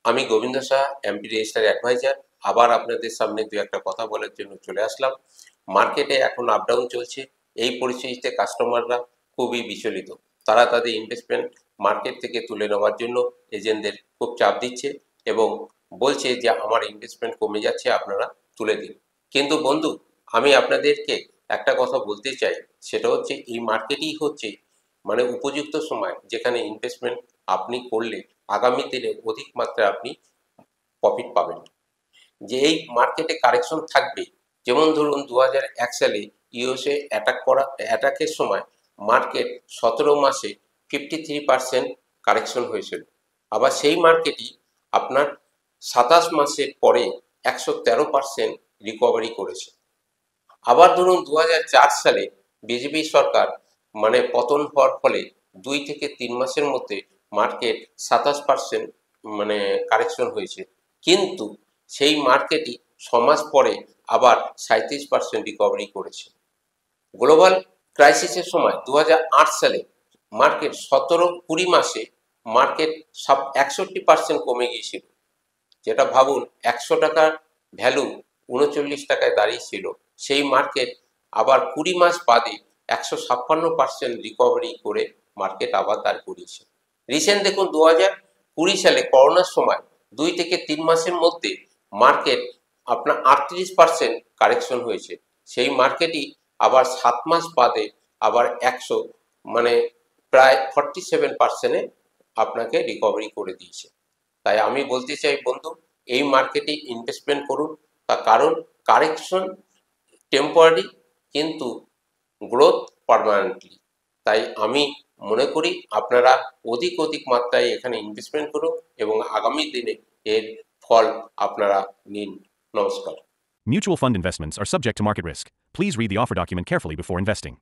আমি Gobinda Saha, MP register advisor. আবার আপনাদের সামনে দু একটা কথা বলার জন্য চলে আসলাম। মার্কেটে এখন আপ ডাউন চলছে। এই পরিস্থিতিতে কাস্টমাররা খুবই বিচলিত। তারা তাদের ইনভেস্টমেন্ট মার্কেট থেকে তুলে নেওয়ার জন্য এজেন্টদের খুব চাপ দিচ্ছে এবং বলছে যে আমার ইনভেস্টমেন্ট কমে যাচ্ছে, আপনারা তুলে দিন। কিন্তু বন্ধু, আমি আপনাদেরকে একটা কথা বলতে চাই, সেটা হচ্ছে এই মার্কেটই হচ্ছে মানে উপযুক্ত সময় যেখানে ইনভেস্টমেন্ট আপনি করলে আগামী দিনে অধিক মাত্রায় আপনি প্রফিট পাবেন। যে এই মার্কেটে কারেকশন থাকবে, যেমন ধরুন 2001 সালে ইউএসএ অ্যাটাকের সময় মার্কেট 17 মাসে 53% কারেকশন হয়েছিল। আবার সেই মার্কেটই আপনার 27 মাসের পরে 113% রিকভারি করেছে। আবার ধরুন 2004 সালে বিজেপি সরকার পতন হওয়ার ফলে 2 থেকে 3 মাসের মধ্যে মার্কেট 27% কারেকশন হয়েছে, কিন্তু সেই মার্কেটই 6 মাস পরে আবার 37% রিকভারি করেছে। গ্লোবাল ক্রাইসিসের সময় 2008 সালে মার্কেট 17-20 মাসে মার্কেট 61% কমে গিয়েছিল, যেটা ভাবুন 100 টাকার ভ্যালু 39 টাকায় দাঁড়িয়েছিল। সেই মার্কেট আবার 20 মাস বাদে 156% রিকভারি করে মার্কেট আবার দাঁড় করিয়েছে। রিসেন্ট দেখুন 2020 সালে করোনার সময় 2 থেকে 3 মাসের মধ্যে মার্কেট আপনার 38% কারেকশন হয়েছে। সেই মার্কেটই আবার 7 মাস বাদে আবার 100 প্রায় 47%-এ আপনাকে রিকভারি করে দিয়েছে। তাই আমি বলতে চাই বন্ধু, এই মার্কেটে ইনভেস্টমেন্ট করুন, তার কারণ কারেকশন টেম্পোরারি কিন্তু গ্রোথ পার্মানেন্টলি। তাই আমি মনে করি আপনারা অধিক মাত্রায় এখানে ইনভেস্টমেন্ট করুন এবং আগামী দিনে এর ফল আপনারা নিন। নমস্কার। Mutual fund investments are subject to market risk. Please read the offer document carefully before investing.